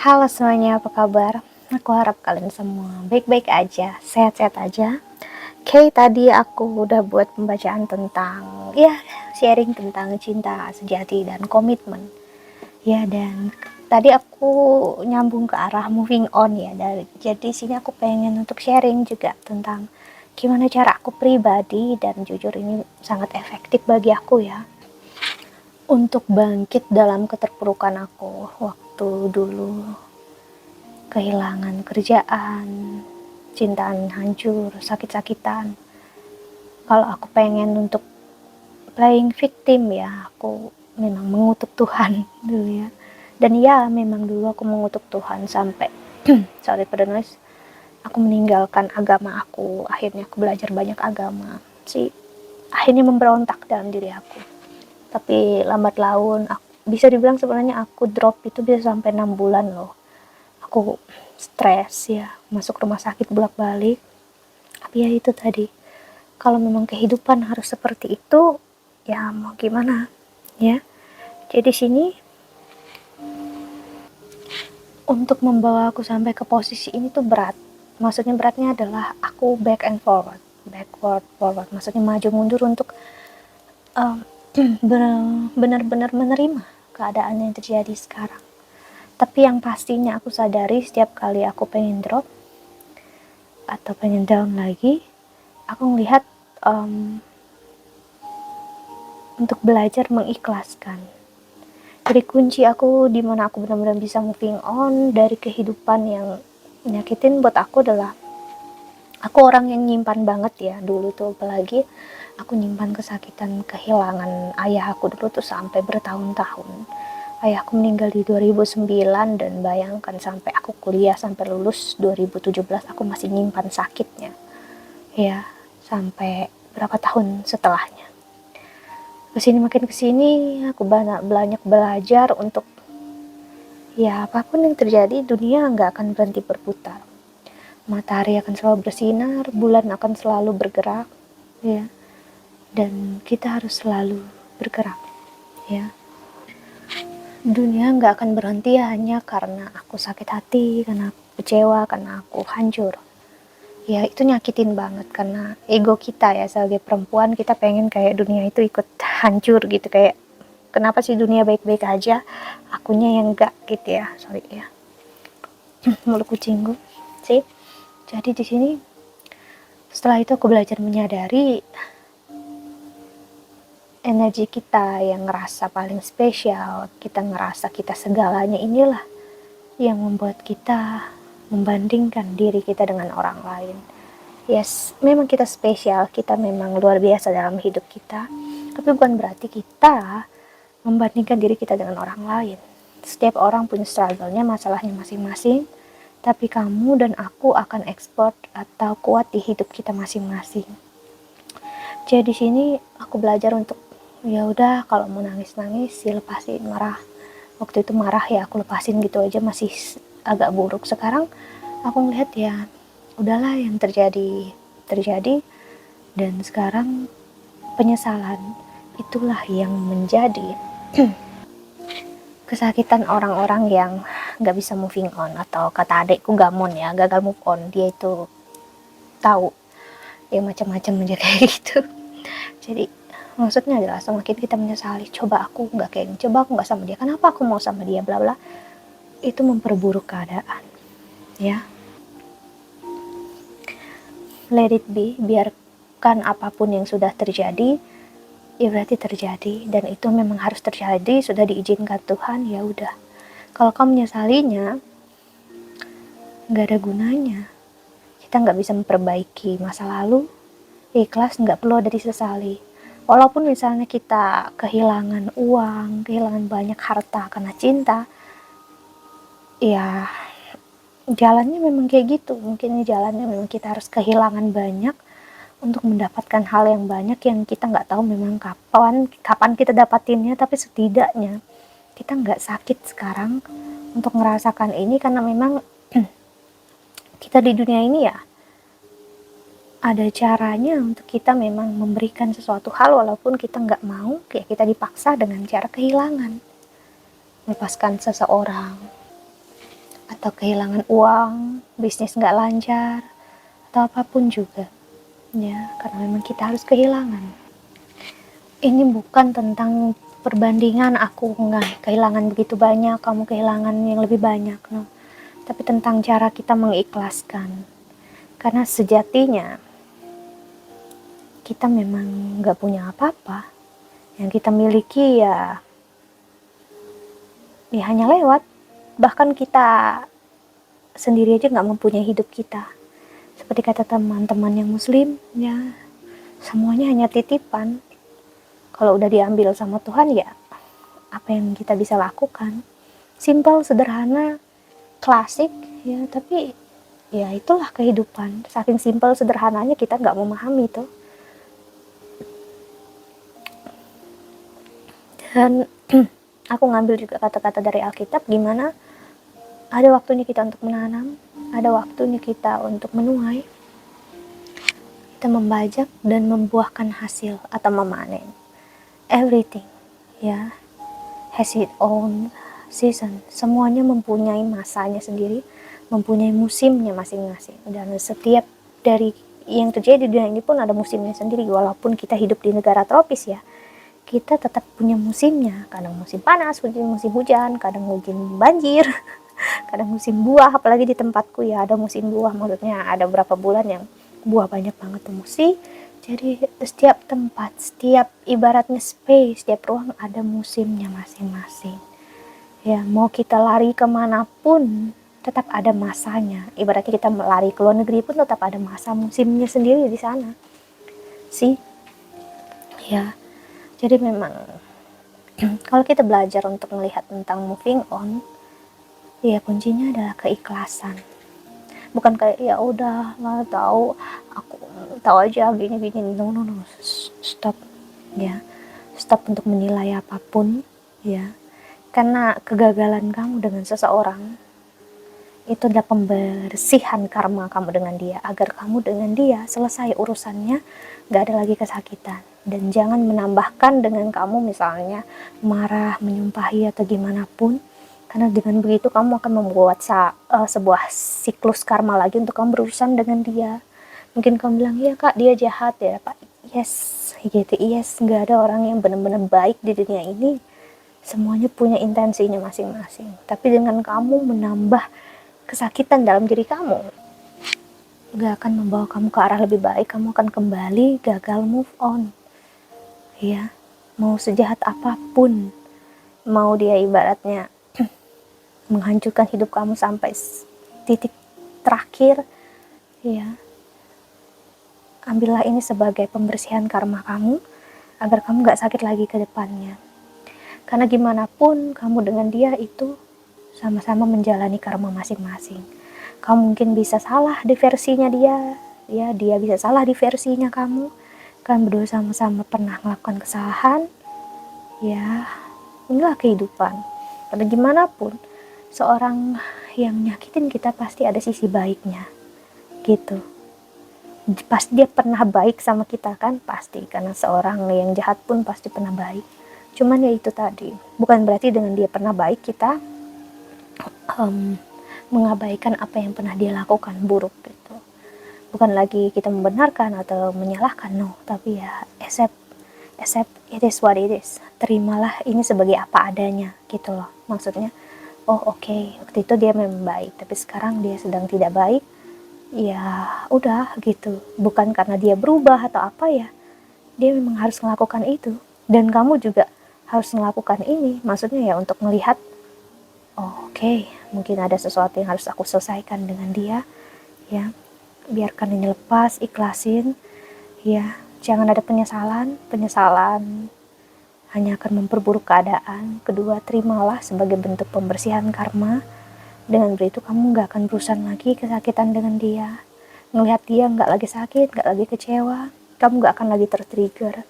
Halo semuanya, apa kabar? Aku harap kalian semua baik-baik aja, sehat-sehat aja. Oke, tadi aku udah buat pembacaan tentang sharing tentang cinta sejati dan komitmen. Ya, dan tadi aku nyambung ke arah moving on ya. Jadi sini aku pengen untuk sharing juga tentang gimana cara aku pribadi, dan jujur ini sangat efektif bagi aku ya, untuk bangkit dalam keterpurukan aku waktu dulu kehilangan kerjaan, cintaan hancur, sakit-sakitan. Kalau aku pengen untuk playing victim ya, aku memang mengutuk Tuhan dulu ya. Dan ya, memang dulu aku mengutuk Tuhan sampai sorry pada nulis, aku meninggalkan agama aku. Akhirnya aku belajar banyak agama sih, akhirnya memberontak dalam diri aku. Tapi lambat laun aku, bisa dibilang sebenarnya aku drop itu bisa sampai 6 bulan loh. Aku stres ya, masuk rumah sakit bolak-balik. Tapi ya itu tadi, kalau memang kehidupan harus seperti itu, ya mau gimana ya. Jadi sini untuk membawa aku sampai ke posisi ini tuh berat. Maksudnya beratnya adalah aku back and forward, backward forward, maksudnya maju mundur untuk um, benar-benar menerima keadaan yang terjadi sekarang. Tapi yang pastinya aku sadari, setiap kali aku pengen drop atau pengen down lagi, aku melihat untuk belajar mengikhlaskan. Jadi kunci aku dimana aku benar-benar bisa moving on dari kehidupan yang nyakitin buat aku adalah, aku orang yang nyimpan banget ya dulu tuh, apalagi aku nyimpan kesakitan kehilangan ayah aku dulu tuh sampai bertahun-tahun. Ayahku meninggal di 2009, dan bayangkan sampai aku kuliah sampai lulus 2017 aku masih nyimpan sakitnya. Ya, sampai berapa tahun setelahnya. Makin kesini aku banyak belajar untuk, ya apapun yang terjadi, dunia nggak akan berhenti berputar. Matahari akan selalu bersinar, bulan akan selalu bergerak, ya. Dan kita harus selalu bergerak, ya. Dunia nggak akan berhenti hanya karena aku sakit hati, karena aku kecewa, karena aku hancur. Ya itu nyakitin banget, karena ego kita ya sebagai perempuan, kita pengen kayak dunia itu ikut hancur gitu, kayak kenapa sih dunia baik-baik aja, akunya yang enggak gitu ya. Sorry ya, mulut kucing gue sih. Jadi di sini setelah itu aku belajar menyadari energi kita yang ngerasa paling spesial, kita ngerasa kita segalanya, inilah yang membuat kita membandingkan diri kita dengan orang lain. Yes, memang kita spesial, kita memang luar biasa dalam hidup kita, tapi bukan berarti kita membandingkan diri kita dengan orang lain. Setiap orang punya struggle-nya, masalahnya masing-masing, tapi kamu dan aku akan expert atau kuat di hidup kita masing-masing. Jadi di sini aku belajar untuk, ya udah kalau mau nangis-nangis ya lepasin, marah. Waktu itu marah ya aku lepasin gitu aja, masih agak buruk. Sekarang aku ngeliat ya udahlah, yang terjadi terjadi, dan sekarang penyesalan itulah yang menjadi kesakitan orang-orang yang nggak bisa moving on, atau kata adekku gamon ya, gagal move on. Dia itu tahu ya macam-macam aja kayak gitu. Jadi maksudnya adalah semakin kita menyesali, coba aku nggak kayak gini, coba aku nggak sama dia, kenapa aku mau sama dia, bla bla, itu memperburuk keadaan ya. Let it be, biarkan apapun yang sudah terjadi ya berarti terjadi, dan itu memang harus terjadi, sudah diizinkan Tuhan, ya udah. Kalau kamu menyesalinya, nggak ada gunanya. Kita nggak bisa memperbaiki masa lalu. Ikhlas, nggak perlu ada disesali. Walaupun misalnya kita kehilangan uang, kehilangan banyak harta karena cinta, ya jalannya memang kayak gitu. Mungkin jalannya memang kita harus kehilangan banyak untuk mendapatkan hal yang banyak yang kita nggak tahu memang kapan kita dapatinnya. Tapi setidaknya kita nggak sakit sekarang untuk ngerasakan ini, karena memang kita di dunia ini ya ada caranya untuk kita memang memberikan sesuatu hal, walaupun kita nggak mau, ya kita dipaksa dengan cara kehilangan, melepaskan seseorang, atau kehilangan uang, bisnis nggak lancar, atau apapun juga, ya, karena memang kita harus kehilangan. Ini bukan tentang perbandingan aku nggak kehilangan begitu banyak, kamu kehilangan yang lebih banyak, no. Tapi tentang cara kita mengikhlaskan. Karena sejatinya kita memang nggak punya apa-apa. Yang kita miliki ya hanya lewat. Bahkan kita sendiri aja nggak mempunyai hidup kita. Seperti kata teman-teman yang muslim, ya semuanya hanya titipan. Kalau udah diambil sama Tuhan, ya apa yang kita bisa lakukan? Simpel, sederhana, klasik, ya, tapi ya itulah kehidupan. Saking simpel sederhananya kita nggak memahami itu. Dan aku ngambil juga kata-kata dari Alkitab, gimana ada waktunya kita untuk menanam, ada waktunya kita untuk menuai, kita membajak dan membuahkan hasil atau memanen. Everything, ya, has its own season. Semuanya mempunyai masanya sendiri, mempunyai musimnya masing-masing. Dan setiap dari yang terjadi di dunia ini pun ada musimnya sendiri. Walaupun kita hidup di negara tropis, ya, kita tetap punya musimnya. Kadang musim panas, musim hujan, kadang musim banjir, kadang musim buah. Apalagi di tempatku, ya, ada musim buah. Maksudnya ada beberapa bulan yang buah banyak banget tumbuh. Jadi setiap tempat, setiap ibaratnya space, setiap ruang ada musimnya masing-masing. Ya, mau kita lari kemanapun tetap ada masanya. Ibaratnya kita lari ke luar negeri pun tetap ada masa musimnya sendiri di sana. Ya, jadi memang kalau kita belajar untuk melihat tentang moving on, ya kuncinya adalah keikhlasan. Bukan kayak ya udah lah, tahu aku tahu aja gini, no, stop, ya, stop untuk menilai apapun, ya, karena kegagalan kamu dengan seseorang itu adalah pembersihan karma kamu dengan dia, agar kamu dengan dia selesai urusannya, gak ada lagi kesakitan. Dan jangan menambahkan dengan kamu misalnya marah, menyumpahi atau gimana pun, karena dengan begitu kamu akan membuat sebuah siklus karma lagi untuk kamu berurusan dengan dia. Mungkin kamu bilang, iya kak dia jahat ya pak, yes gitu, yes, gak ada orang yang benar-benar baik di dunia ini. Semuanya punya intensinya masing-masing. Tapi dengan kamu menambah kesakitan dalam diri kamu, gak akan membawa kamu ke arah lebih baik. Kamu akan kembali gagal move on, ya. Mau sejahat apapun, mau dia ibaratnya menghancurkan hidup kamu sampai titik terakhir, ya, ambillah ini sebagai pembersihan karma kamu, agar kamu gak sakit lagi ke depannya. Karena gimana pun kamu dengan dia itu sama-sama menjalani karma masing-masing. Kamu mungkin bisa salah di versinya dia, ya, dia bisa salah di versinya kamu. Kalian berdua sama-sama pernah melakukan kesalahan, ya, inilah kehidupan. Karena gimana pun seorang yang nyakitin kita pasti ada sisi baiknya, gitu. Pasti dia pernah baik sama kita kan, pasti. Karena seorang yang jahat pun pasti pernah baik. Cuman ya itu tadi, bukan berarti dengan dia pernah baik kita mengabaikan apa yang pernah dia lakukan buruk, gitu. Bukan lagi kita membenarkan atau menyalahkan, no, tapi ya accept it is what it is. Terimalah ini sebagai apa adanya, gitu loh. Maksudnya, oh oke, waktu itu dia memang baik, tapi sekarang dia sedang tidak baik. Ya udah gitu. Bukan karena dia berubah atau apa, ya. Dia memang harus melakukan itu. Dan kamu juga harus melakukan ini. Maksudnya ya untuk melihat, oh oke, mungkin ada sesuatu yang harus aku selesaikan dengan dia, ya. Biarkan ini lepas, ikhlasin, ya. Jangan ada penyesalan hanya akan memperburuk keadaan. Kedua, terimalah sebagai bentuk pembersihan karma. Dengan begitu kamu gak akan berurusan lagi kesakitan dengan dia. Ngelihat dia gak lagi sakit, gak lagi kecewa, kamu gak akan lagi tertrigger,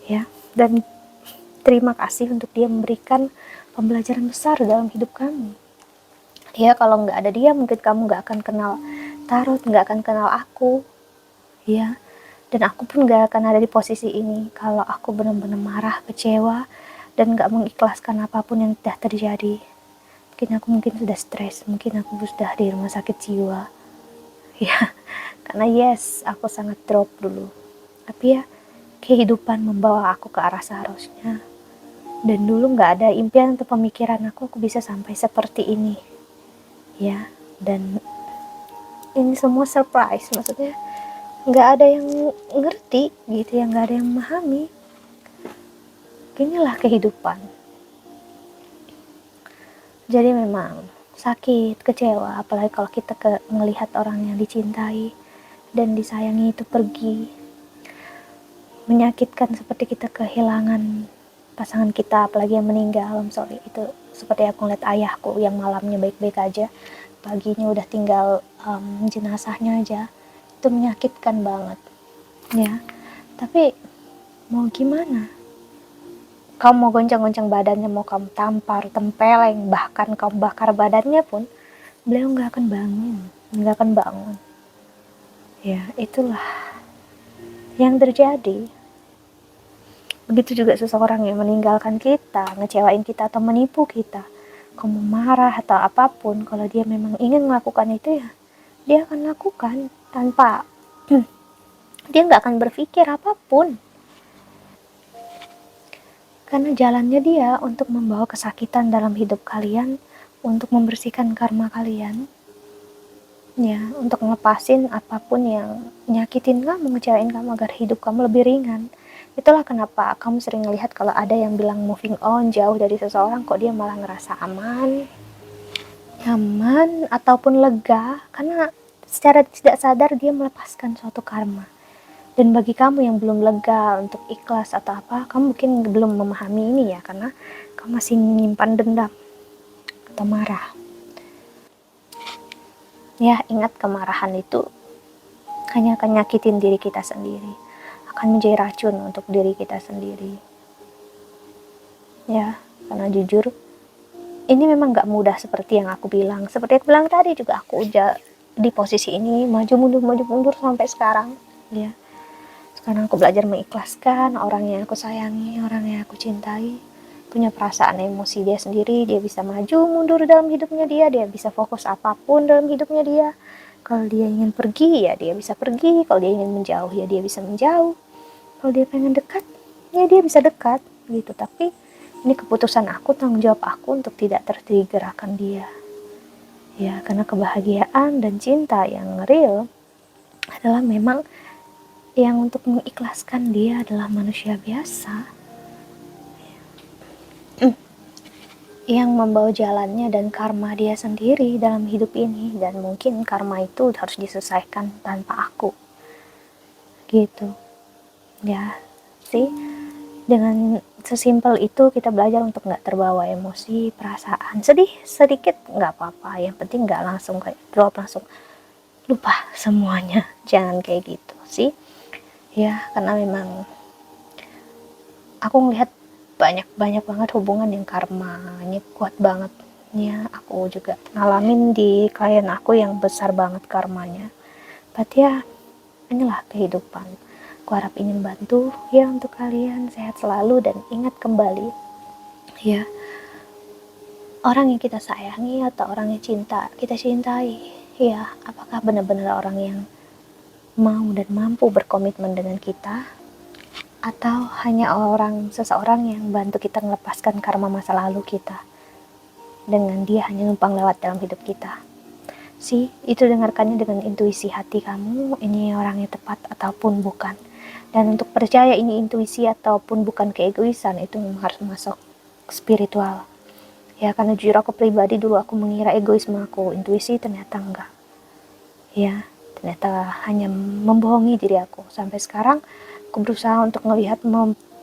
ya. Dan terima kasih untuk dia memberikan pembelajaran besar dalam hidup kamu. Ya, kalau gak ada dia mungkin kamu gak akan kenal Tarot, gak akan kenal aku, ya. Dan aku pun gak akan ada di posisi ini kalau aku benar-benar marah, kecewa, dan gak mengikhlaskan apapun yang sudah terjadi. mungkin aku sudah stres, mungkin aku sudah di rumah sakit jiwa ya, karena yes, aku sangat drop dulu, tapi ya kehidupan membawa aku ke arah seharusnya. Dan dulu nggak ada impian atau pemikiran aku bisa sampai seperti ini ya. Dan ini semua surprise, maksudnya nggak ada yang ngerti gitu ya, nggak ada yang memahami. Inilah kehidupan. Jadi memang sakit, kecewa, apalagi kalau kita melihat orang yang dicintai dan disayangi itu pergi. Menyakitkan seperti kita kehilangan pasangan kita, apalagi yang meninggal. Sorry, itu seperti aku ngeliat ayahku yang malamnya baik-baik aja, paginya udah tinggal jenazahnya aja. Itu menyakitkan banget ya. Tapi mau gimana, kamu mau goncang-goncang badannya, mau kamu tampar, tempeleng, bahkan kamu bakar badannya pun, beliau nggak akan bangun. Ya, itulah yang terjadi. Begitu juga seseorang yang meninggalkan kita, ngecewain kita atau menipu kita. Kamu marah atau apapun, kalau dia memang ingin melakukan itu ya, dia akan lakukan tanpa dia nggak akan berpikir apapun. Karena jalannya dia untuk membawa kesakitan dalam hidup kalian, untuk membersihkan karma kalian, ya, untuk ngelepasin apapun yang nyakitin kamu, ngecewain kamu agar hidup kamu lebih ringan. Itulah kenapa kamu sering ngelihat kalau ada yang bilang moving on, jauh dari seseorang, kok dia malah ngerasa aman, nyaman, ataupun lega, karena secara tidak sadar dia melepaskan suatu karma. Dan bagi kamu yang belum lega untuk ikhlas atau apa, kamu mungkin belum memahami ini ya, karena kamu masih menyimpan dendam atau marah. Ya, ingat, kemarahan itu hanya akan nyakitin diri kita sendiri, akan menjadi racun untuk diri kita sendiri. Ya, karena jujur, ini memang gak mudah seperti yang aku bilang. Seperti aku bilang tadi juga, aku udah di posisi ini, maju mundur sampai sekarang. Ya, sekarang aku belajar mengikhlaskan orang yang aku sayangi, orang yang aku cintai, punya perasaan emosi dia sendiri. Dia bisa maju mundur dalam hidupnya dia bisa fokus apapun dalam hidupnya dia. Kalau dia ingin pergi ya dia bisa pergi, kalau dia ingin menjauh ya dia bisa menjauh, kalau dia pengen dekat ya dia bisa dekat gitu. Tapi ini keputusan aku, tanggung jawab aku untuk tidak tertrigger akan dia ya, karena kebahagiaan dan cinta yang real adalah memang yang untuk mengikhlaskan dia adalah manusia biasa yang membawa jalannya dan karma dia sendiri dalam hidup ini. Dan mungkin karma itu harus diselesaikan tanpa aku gitu ya sih. Dengan sesimpel itu kita belajar untuk gak terbawa emosi, perasaan sedih sedikit gak apa-apa, yang penting gak langsung kayak drop, langsung lupa semuanya. Jangan kayak gitu sih ya, karena memang aku ngelihat banyak banget hubungan yang karmanya kuat banget ya. Aku juga ngalamin di klien aku yang besar banget karmanya. Berarti ya inilah kehidupan. Aku harap ingin bantu ya untuk kalian sehat selalu, dan ingat kembali ya, orang yang kita sayangi atau orang yang kita cintai ya, apakah benar-benar orang yang mau dan mampu berkomitmen dengan kita, atau hanya seseorang yang bantu kita melepaskan karma masa lalu kita dengan dia hanya numpang lewat dalam hidup kita sih. Itu dengarkannya dengan intuisi hati kamu, ini orang yang tepat ataupun bukan. Dan untuk percaya ini intuisi ataupun bukan keegoisan, itu harus masuk spiritual ya. Karena jujur aku pribadi dulu aku mengira egoisme aku intuisi, ternyata enggak ya, ternyata hanya membohongi diri aku. Sampai sekarang aku berusaha untuk melihat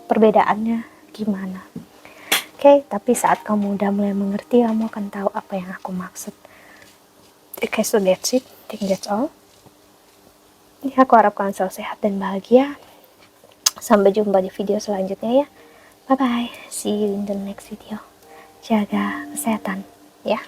perbedaannya gimana. Oke, tapi saat kamu udah mulai mengerti, kamu akan tahu apa yang aku maksud. Oke, so that's it. I think that's all. Ya, aku harap kalian selalu sehat dan bahagia. Sampai jumpa di video selanjutnya ya. Bye bye. See you in the next video. Jaga kesehatan ya.